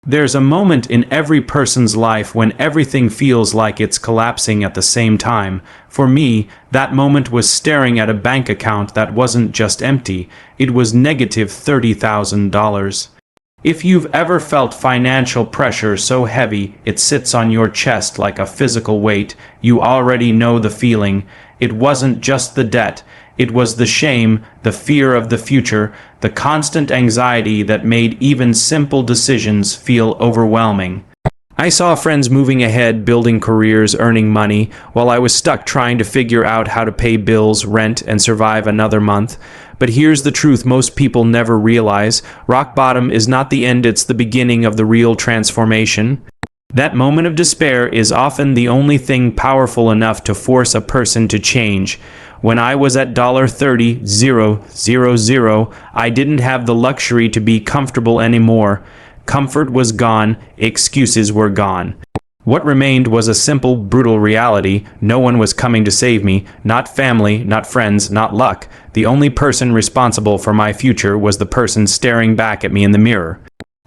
There's a moment in every person's life when everything feels like it's collapsing at the same time. For me, that moment was staring at a bank account that wasn't just empty, it was negative $30,000. If you've ever felt financial pressure so heavy it sits on your chest like a physical weight, you already know the feeling. It wasn't just the debt. It was the shame, the fear of the future, the constant anxiety that made even simple decisions feel overwhelming. I saw friends moving ahead, building careers, earning money, while I was stuck trying to figure out how to pay bills, rent, and survive another month. But here's the truth most people never realize. Rock bottom is not the end, it's the beginning of the real transformation. That moment of despair is often the only thing powerful enough to force a person to change. When I was at $30,000, I didn't have the luxury to be comfortable anymore. Comfort was gone, excuses were gone. What remained was a simple, brutal reality. No one was coming to save me, not family, not friends, not luck. The only person responsible for my future was the person staring back at me in the mirror.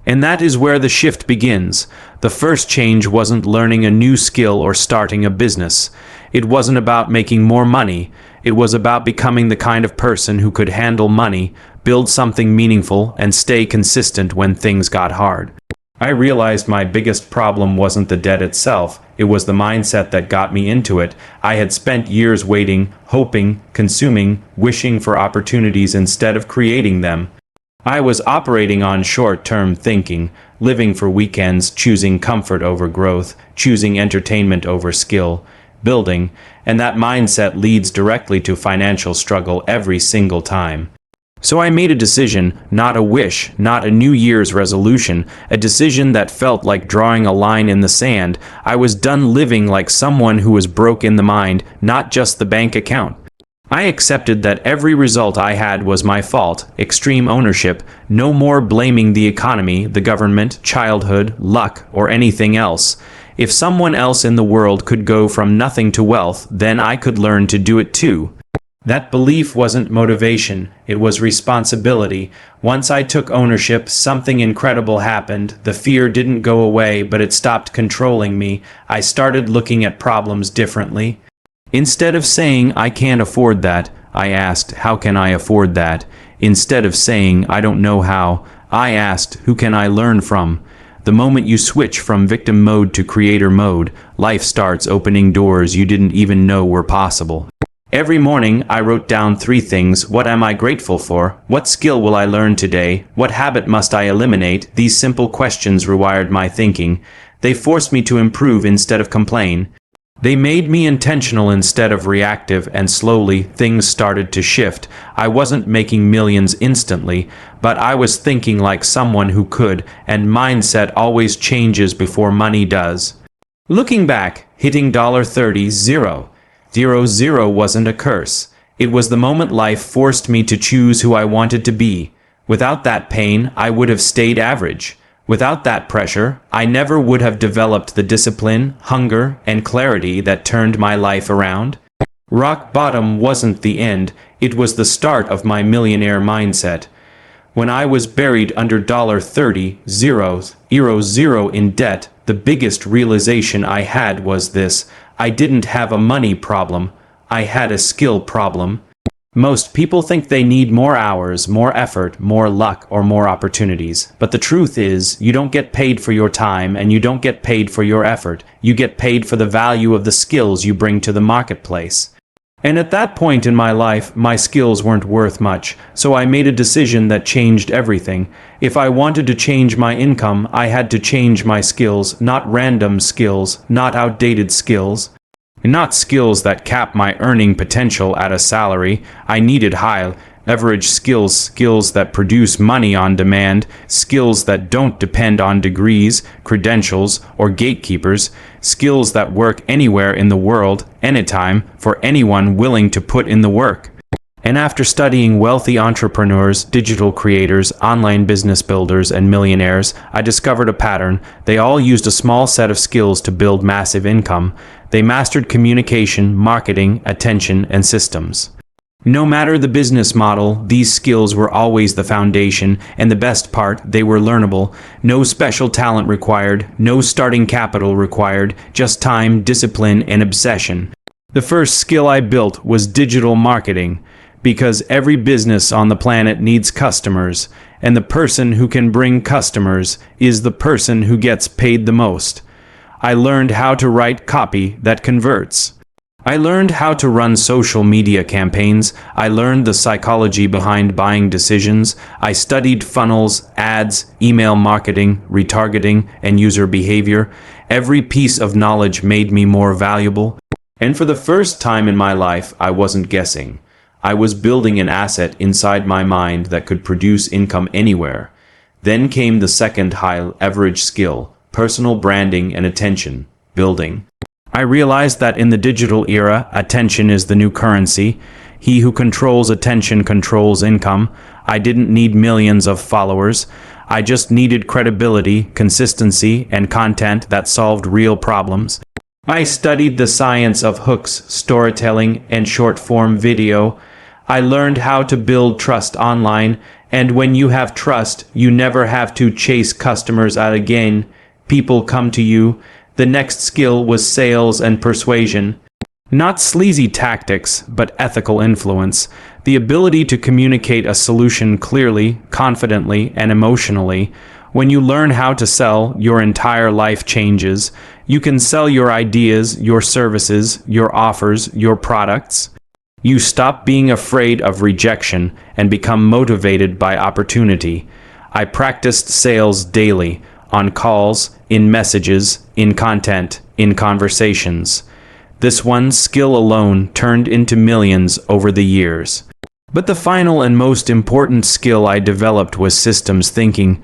And that is where the shift begins. The first change wasn't learning a new skill or starting a business. It wasn't about making more money. It was about becoming the kind of person who could handle money, build something meaningful, and stay consistent when things got hard. I realized my biggest problem wasn't the debt itself. It was the mindset that got me into it. I had spent years waiting, hoping, consuming, wishing for opportunities instead of creating them. I was operating on short-term thinking, living for weekends, choosing comfort over growth, choosing entertainment over skill, building, and that mindset leads directly to financial struggle every single time. So I made a decision, not a wish, not a New Year's resolution, a decision that felt like drawing a line in the sand. I was done living like someone who was broke in the mind, not just the bank account. I accepted that every result I had was my fault, extreme ownership, no more blaming the economy, the government, childhood, luck, or anything else. If someone else in the world could go from nothing to wealth, then I could learn to do it too. That belief wasn't motivation, it was responsibility. Once I took ownership, something incredible happened. The fear didn't go away, but it stopped controlling me. I started looking at problems differently. Instead of saying, I can't afford that, I asked, how can I afford that? Instead of saying, I don't know how, I asked, who can I learn from? The moment you switch from victim mode to creator mode, life starts opening doors you didn't even know were possible. Every morning, I wrote down 3 things. What am I grateful for? What skill will I learn today? What habit must I eliminate? These simple questions rewired my thinking. They forced me to improve instead of complain. They made me intentional instead of reactive, and slowly, things started to shift. I wasn't making millions instantly, but I was thinking like someone who could, and mindset always changes before money does. Looking back, hitting $30,000 wasn't a curse. It was the moment life forced me to choose who I wanted to be. Without that pain, I would have stayed average. Without that pressure, I never would have developed the discipline, hunger, and clarity that turned my life around. Rock bottom wasn't the end, it was the start of my millionaire mindset. When I was buried under $30,000 in debt, the biggest realization I had was this: I didn't have a money problem, I had a skill problem. Most people think they need more hours, more effort, more luck, or more opportunities. But the truth is, you don't get paid for your time, and you don't get paid for your effort. You get paid for the value of the skills you bring to the marketplace. And at that point in my life, my skills weren't worth much, so I made a decision that changed everything. If I wanted to change my income, I had to change my skills, not random skills, not outdated skills. Not skills that cap my earning potential at a salary. I needed high leverage skills, skills that produce money on demand, skills that don't depend on degrees, credentials, or gatekeepers, skills that work anywhere in the world, anytime, for anyone willing to put in the work. And after studying wealthy entrepreneurs, digital creators, online business builders, and millionaires, I discovered a pattern. They all used a small set of skills to build massive income. They mastered communication, marketing, attention, and systems. No matter the business model, these skills were always the foundation, and the best part, they were learnable. No special talent required, no starting capital required, just time, discipline, and obsession. The first skill I built was digital marketing, because every business on the planet needs customers, and the person who can bring customers is the person who gets paid the most. I learned how to write copy that converts. I learned how to run social media campaigns. I learned the psychology behind buying decisions. I studied funnels, ads, email marketing, retargeting, and user behavior. Every piece of knowledge made me more valuable. And for the first time in my life, I wasn't guessing. I was building an asset inside my mind that could produce income anywhere. Then came the second high leverage skill, personal branding and attention building. I realized that in the digital era, attention is the new currency. He who controls attention controls income. I didn't need millions of followers. I just needed credibility, consistency, and content that solved real problems. I studied the science of hooks, storytelling, and short-form video. I learned how to build trust online, and when you have trust, you never have to chase customers out again. People come to you. The next skill was sales and persuasion. Not sleazy tactics, but ethical influence. The ability to communicate a solution clearly, confidently, and emotionally. When you learn how to sell, your entire life changes. You can sell your ideas, your services, your offers, your products. You stop being afraid of rejection and become motivated by opportunity. I practiced sales daily, on calls, in messages, in content, in conversations. This one skill alone turned into millions over the years. But the final and most important skill I developed was systems thinking,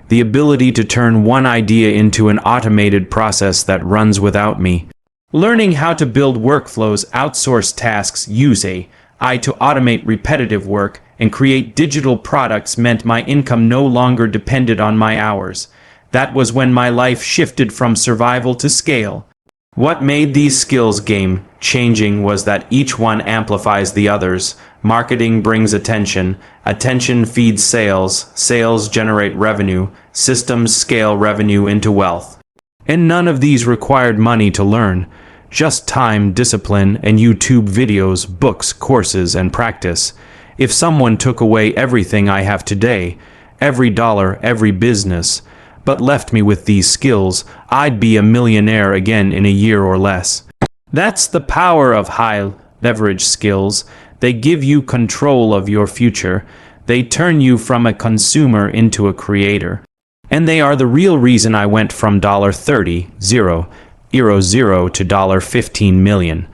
the ability to turn one idea into an automated process that runs without me. Learning how to build workflows, outsource tasks, use AI to automate repetitive work, and create digital products meant my income no longer depended on my hours. That was when my life shifted from survival to scale. What made these skills game-changing was that each one amplifies the others. Marketing brings attention, attention feeds sales, sales generate revenue, systems scale revenue into wealth. And none of these required money to learn. Just time, discipline, and YouTube videos, books, courses, and practice. If someone took away everything I have today, every dollar, every business, but left me with these skills, I'd be a millionaire again in a year or less. That's the power of high leverage skills. They give you control of your future. They turn you from a consumer into a creator. And they are the real reason I went from $30,000 to $15 million.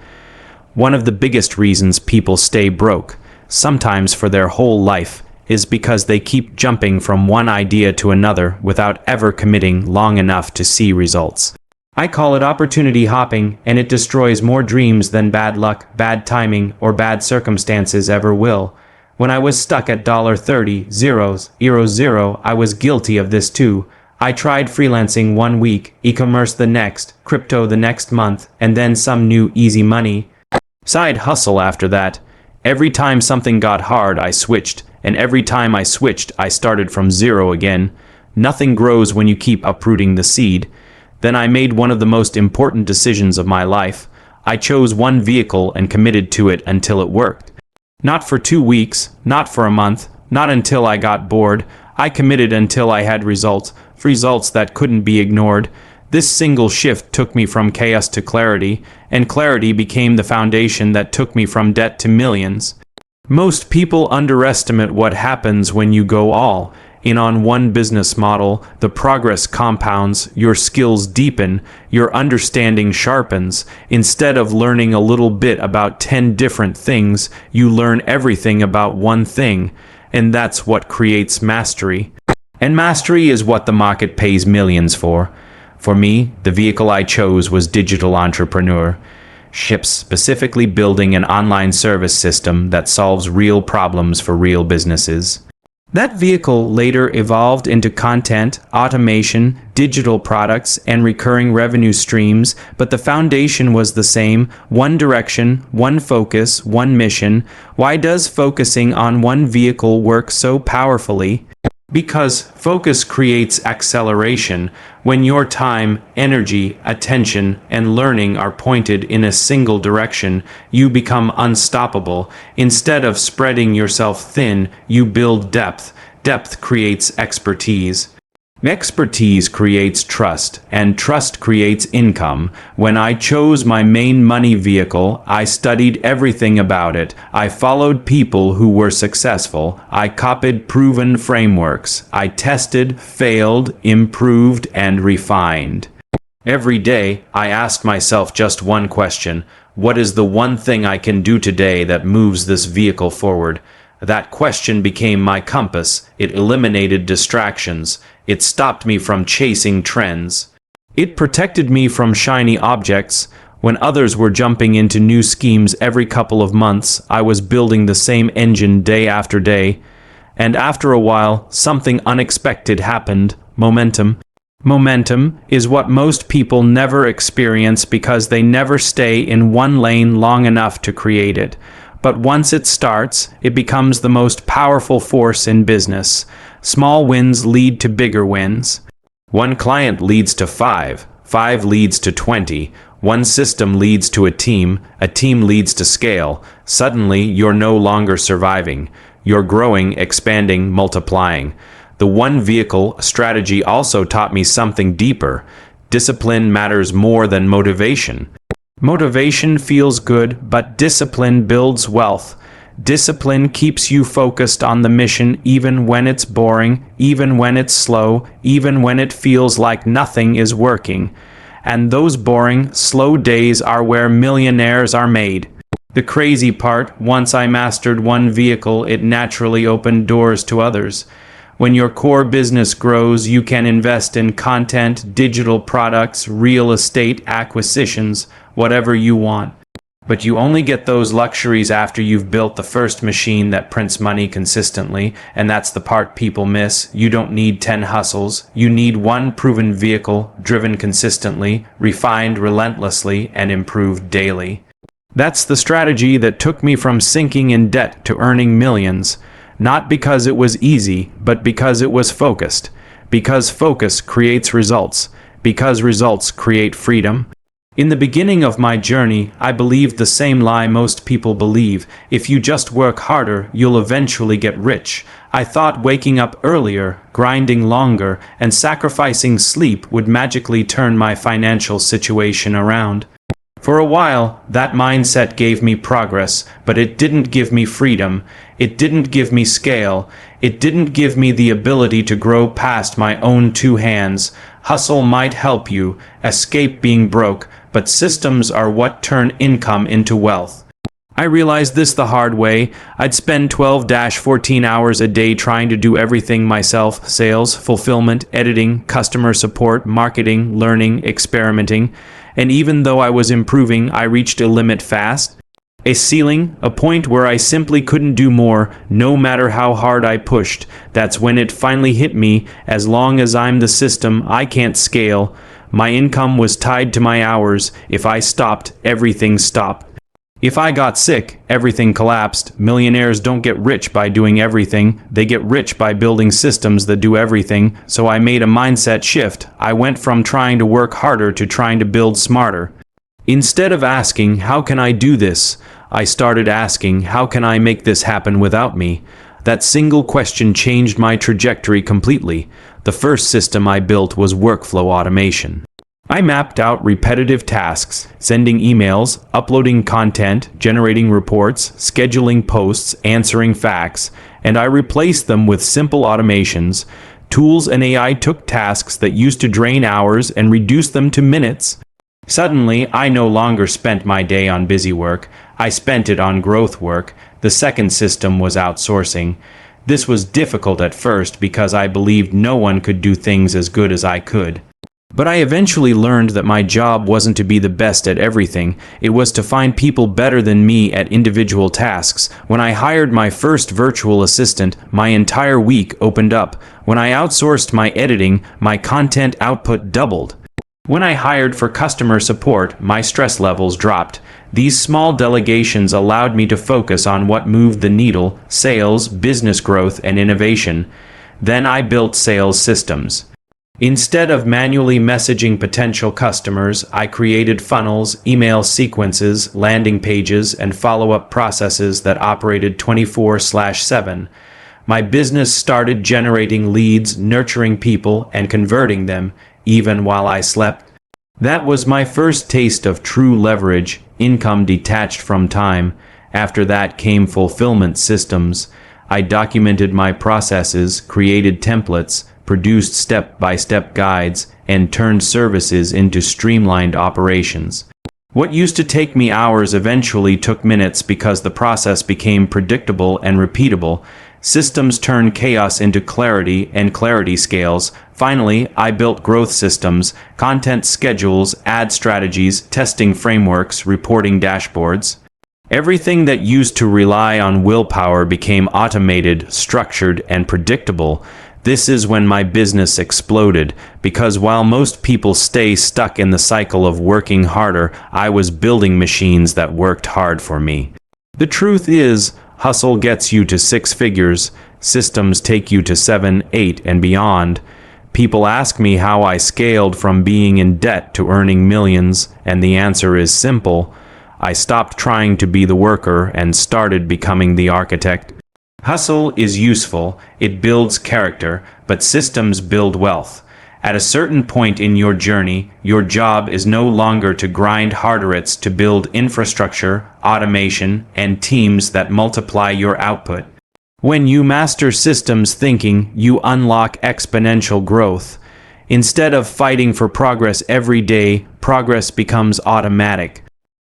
One of the biggest reasons people stay broke, sometimes for their whole life, is because they keep jumping from one idea to another without ever committing long enough to see results. I call it opportunity hopping, and it destroys more dreams than bad luck, bad timing, or bad circumstances ever will. When I was stuck at $30,000, I was guilty of this too. I tried freelancing 1 week, e-commerce the next, crypto the next month, and then some new easy money side hustle after that. Every time something got hard, I switched. And every time I switched, I started from zero again. Nothing grows when you keep uprooting the seed. Then I made one of the most important decisions of my life. I chose one vehicle and committed to it until it worked. Not for 2 weeks, not for a month, not until I got bored. I committed until I had results that couldn't be ignored. This single shift took me from chaos to clarity, and clarity became the foundation that took me from debt to millions. Most people underestimate what happens when you go all in on one business model. The progress compounds, your skills deepen, your understanding sharpens. Instead of learning a little bit about 10 different things, you learn everything about one thing, and that's what creates mastery. And mastery is what the market pays millions for. For me, the vehicle I chose was digital entrepreneur. Specifically building an online service system that solves real problems for real businesses. That vehicle later evolved into content, automation, digital products, and recurring revenue streams, but the foundation was the same: one direction, one focus, one mission. Why does focusing on one vehicle work so powerfully? Because focus creates acceleration. When your time, energy, attention, and learning are pointed in a single direction, you become unstoppable. Instead of spreading yourself thin, you build depth. Depth creates expertise. Expertise creates trust, and trust creates income. When I chose my main money vehicle, I studied everything about it. I followed people who were successful. I copied proven frameworks. I tested, failed, improved, and refined. Every day, I asked myself just one question: what is the one thing I can do today that moves this vehicle forward? That question became my compass. It eliminated distractions. It stopped me from chasing trends. It protected me from shiny objects. When others were jumping into new schemes every couple of months, I was building the same engine day after day. And after a while, something unexpected happened: momentum. Momentum is what most people never experience because they never stay in one lane long enough to create it. But once it starts, it becomes the most powerful force in business. Small wins lead to bigger wins. One client leads to 5, 5 leads to 20, one system leads to a team leads to scale. Suddenly, you're no longer surviving. You're growing, expanding, multiplying. The one vehicle strategy also taught me something deeper. Discipline matters more than motivation. Motivation feels good, but discipline builds wealth. Discipline keeps you focused on the mission even when it's boring, even when it's slow, even when it feels like nothing is working. And those boring, slow days are where millionaires are made. The crazy part: once I mastered one vehicle, it naturally opened doors to others. When your core business grows, you can invest in content, digital products, real estate acquisitions, whatever you want. But you only get those luxuries after you've built the first machine that prints money consistently, and that's the part people miss. You don't need 10 hustles. You need one proven vehicle, driven consistently, refined relentlessly, and improved daily. That's the strategy that took me from sinking in debt to earning millions. Not because it was easy, but because it was focused. Because focus creates results. Because results create freedom. In the beginning of my journey, I believed the same lie most people believe: if you just work harder, you'll eventually get rich. I thought waking up earlier, grinding longer, and sacrificing sleep would magically turn my financial situation around. For a while, that mindset gave me progress, but it didn't give me freedom. It didn't give me scale. It didn't give me the ability to grow past my own 2 hands. Hustle might help you escape being broke, but systems are what turn income into wealth. I realized this the hard way. I'd spend 12-14 hours a day trying to do everything myself: sales, fulfillment, editing, customer support, marketing, learning, experimenting. And even though I was improving, I reached a limit fast. A ceiling, a point where I simply couldn't do more, no matter how hard I pushed. That's when it finally hit me: as long as I'm the system, I can't scale. My income was tied to my hours. If I stopped, everything stopped. If I got sick, everything collapsed. Millionaires don't get rich by doing everything. They get rich by building systems that do everything. So I made a mindset shift. I went from trying to work harder to trying to build smarter. Instead of asking, "How can I do this?" I started asking, "How can I make this happen without me?" That single question changed my trajectory completely. The first system I built was workflow automation. I mapped out repetitive tasks: sending emails, uploading content, generating reports, scheduling posts, answering fax, and I replaced them with simple automations. Tools and AI took tasks that used to drain hours and reduced them to minutes. Suddenly, I no longer spent my day on busy work. I spent it on growth work. The second system was outsourcing. This was difficult at first because I believed no one could do things as good as I could. But I eventually learned that my job wasn't to be the best at everything. It was to find people better than me at individual tasks. When I hired my first virtual assistant, my entire week opened up. When I outsourced my editing, my content output doubled. When I hired for customer support, my stress levels dropped. These small delegations allowed me to focus on what moved the needle: sales, business growth, and innovation. Then I built sales systems. Instead of manually messaging potential customers, I created funnels, email sequences, landing pages, and follow-up processes that operated 24/7. My business started generating leads, nurturing people, and converting them, even while I slept. That was my first taste of true leverage, income detached from time. After that came fulfillment systems. I documented my processes, created templates, produced step-by-step guides, and turned services into streamlined operations. What used to take me hours eventually took minutes because the process became predictable and repeatable. Systems turn chaos into clarity, and clarity scales. Finally, I built growth systems, content schedules, ad strategies, testing frameworks, reporting dashboards. Everything that used to rely on willpower became automated, structured, and predictable. This is when my business exploded, because while most people stay stuck in the cycle of working harder, I was building machines that worked hard for me. The truth is, hustle gets you to 6 figures, systems take you to 7, 8, and beyond. People ask me how I scaled from being in debt to earning millions, and the answer is simple. I stopped trying to be the worker and started becoming the architect. Hustle is useful, it builds character, but systems build wealth. At a certain point in your journey, your job is no longer to grind harder, it's to build infrastructure, automation, and teams that multiply your output. When you master systems thinking, you unlock exponential growth. Instead of fighting for progress every day, progress becomes automatic.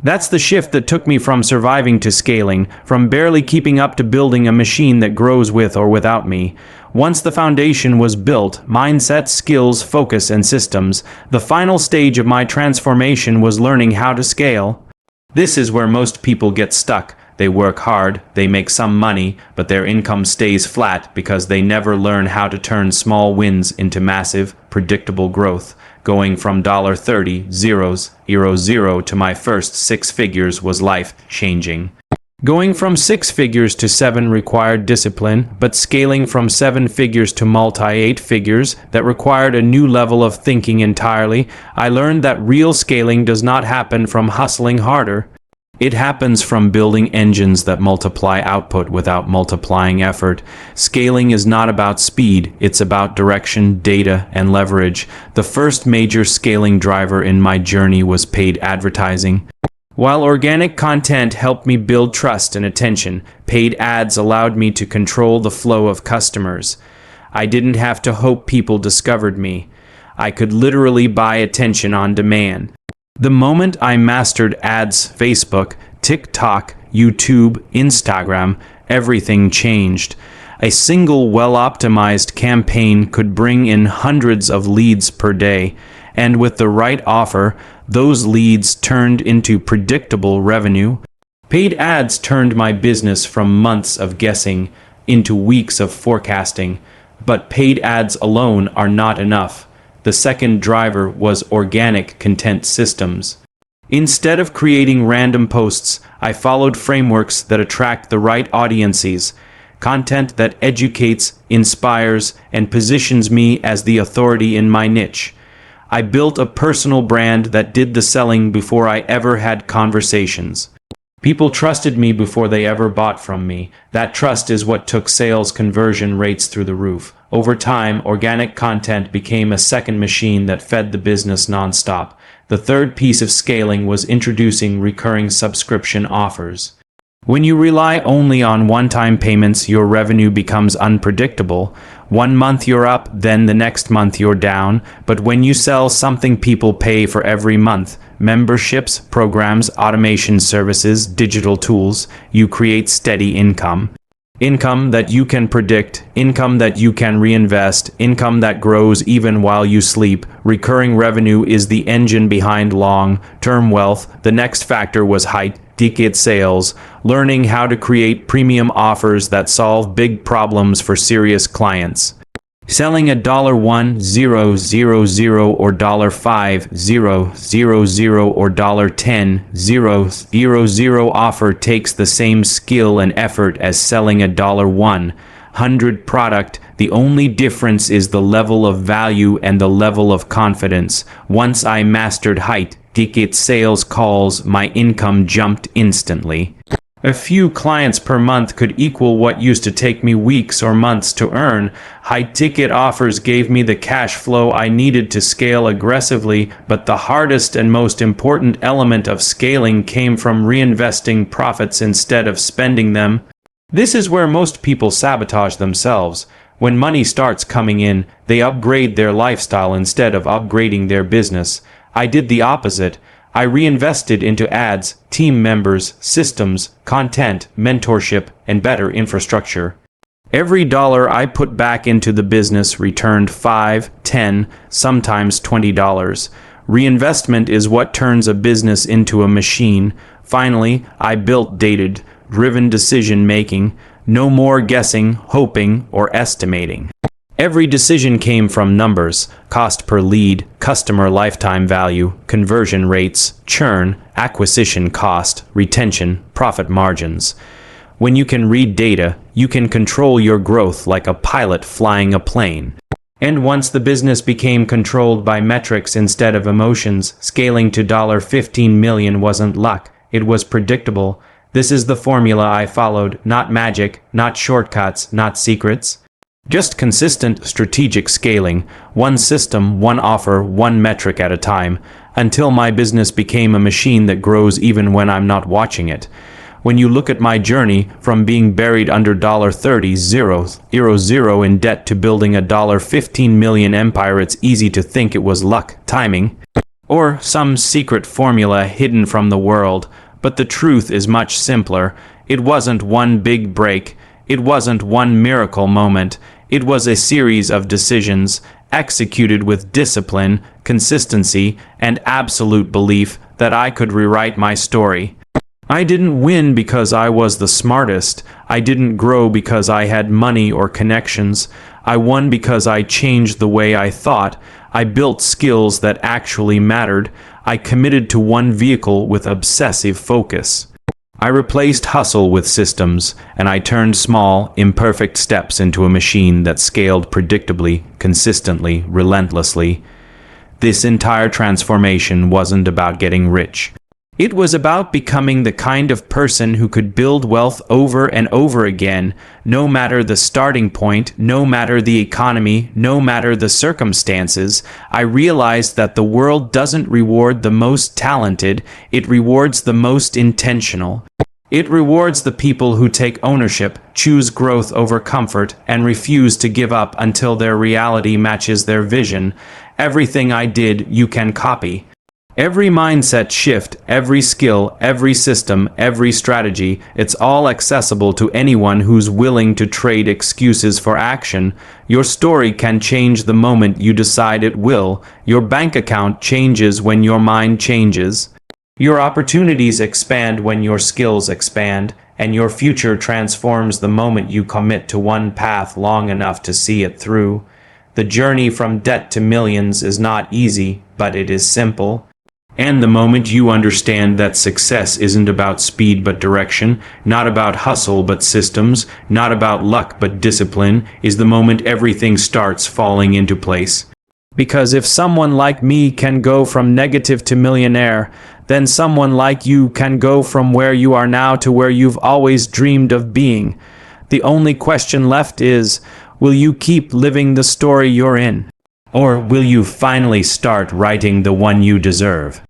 That's the shift that took me from surviving to scaling, from barely keeping up to building a machine that grows with or without me. Once the foundation was built, mindset, skills, focus, and systems, the final stage of my transformation was learning how to scale. This is where most people get stuck. They work hard, they make some money, but their income stays flat because they never learn how to turn small wins into massive, predictable growth. Going from $30,000 to my first 6 figures was life-changing. Going from 6 figures to 7 required discipline, but scaling from 7 figures to multi-8 figures that required a new level of thinking entirely. I learned that real scaling does not happen from hustling harder. It happens from building engines that multiply output without multiplying effort. Scaling is not about speed, it's about direction, data, and leverage. The first major scaling driver in my journey was paid advertising. While organic content helped me build trust and attention, paid ads allowed me to control the flow of customers. I didn't have to hope people discovered me. I could literally buy attention on demand. The moment I mastered ads, Facebook, TikTok, YouTube, Instagram, everything changed. A single well-optimized campaign could bring in hundreds of leads per day, and with the right offer, those leads turned into predictable revenue. Paid ads turned my business from months of guessing into weeks of forecasting, but paid ads alone are not enough. The second driver was organic content systems. Instead of creating random posts, I followed frameworks that attract the right audiences, content that educates, inspires, and positions me as the authority in my niche. I built a personal brand that did the selling before I ever had conversations. People trusted me before they ever bought from me. That trust is what took sales conversion rates through the roof. Over time, organic content became a second machine that fed the business nonstop. The third piece of scaling was introducing recurring subscription offers. When you rely only on one-time payments, your revenue becomes unpredictable. One month you're up, then the next month you're down. But when you sell something people pay for every month, memberships, programs, automation services, digital tools, you create steady income. Income that you can predict, income that you can reinvest, income that grows even while you sleep. Recurring revenue is the engine behind long-term wealth. The next factor was high-ticket sales, learning how to create premium offers that solve big problems for serious clients. Selling a $1,000 or $5,000 or $10,000 offer takes the same skill and effort as selling a $100 product. The only difference is the level of value and the level of confidence. Once I mastered high-ticket sales calls, my income jumped instantly. A few clients per month could equal what used to take me weeks or months to earn. High-ticket offers gave me the cash flow I needed to scale aggressively, but the hardest and most important element of scaling came from reinvesting profits instead of spending them. This is where most people sabotage themselves. When money starts coming in, they upgrade their lifestyle instead of upgrading their business. I did the opposite. I reinvested into ads, team members, systems, content, mentorship, and better infrastructure. Every dollar I put back into the business returned $5, $10, sometimes $20. Reinvestment is what turns a business into a machine. Finally, I built data-driven decision-making. No more guessing, hoping, or estimating. Every decision came from numbers: cost per lead, customer lifetime value, conversion rates, churn, acquisition cost, retention, profit margins. When you can read data, you can control your growth like a pilot flying a plane. And once the business became controlled by metrics instead of emotions, scaling to $15 million wasn't luck, it was predictable. This is the formula I followed, not magic, not shortcuts, not secrets. Just consistent, strategic scaling, one system, one offer, one metric at a time, until my business became a machine that grows even when I'm not watching it. When you look at my journey, from being buried under $30,000 in debt to building a $15 million empire, it's easy to think it was luck, timing, or some secret formula hidden from the world. But the truth is much simpler. It wasn't one big break. It wasn't one miracle moment. It was a series of decisions executed with discipline, consistency, and absolute belief that I could rewrite my story. I didn't win because I was the smartest. I didn't grow because I had money or connections. I won because I changed the way I thought. I built skills that actually mattered. I committed to one vehicle with obsessive focus. I replaced hustle with systems, and I turned small, imperfect steps into a machine that scaled predictably, consistently, relentlessly. This entire transformation wasn't about getting rich. It was about becoming the kind of person who could build wealth over and over again, no matter the starting point, no matter the economy, no matter the circumstances. I realized that the world doesn't reward the most talented, it rewards the most intentional. It rewards the people who take ownership, choose growth over comfort, and refuse to give up until their reality matches their vision. Everything I did, you can copy. Every mindset shift, every skill, every system, every strategy, it's all accessible to anyone who's willing to trade excuses for action. Your story can change the moment you decide it will. Your bank account changes when your mind changes. Your opportunities expand when your skills expand, and your future transforms the moment you commit to one path long enough to see it through. The journey from debt to millions is not easy, but it is simple. And the moment you understand that success isn't about speed but direction, not about hustle but systems, not about luck but discipline, is the moment everything starts falling into place. Because if someone like me can go from negative to millionaire, then someone like you can go from where you are now to where you've always dreamed of being. The only question left is, will you keep living the story you're in? Or will you finally start writing the one you deserve?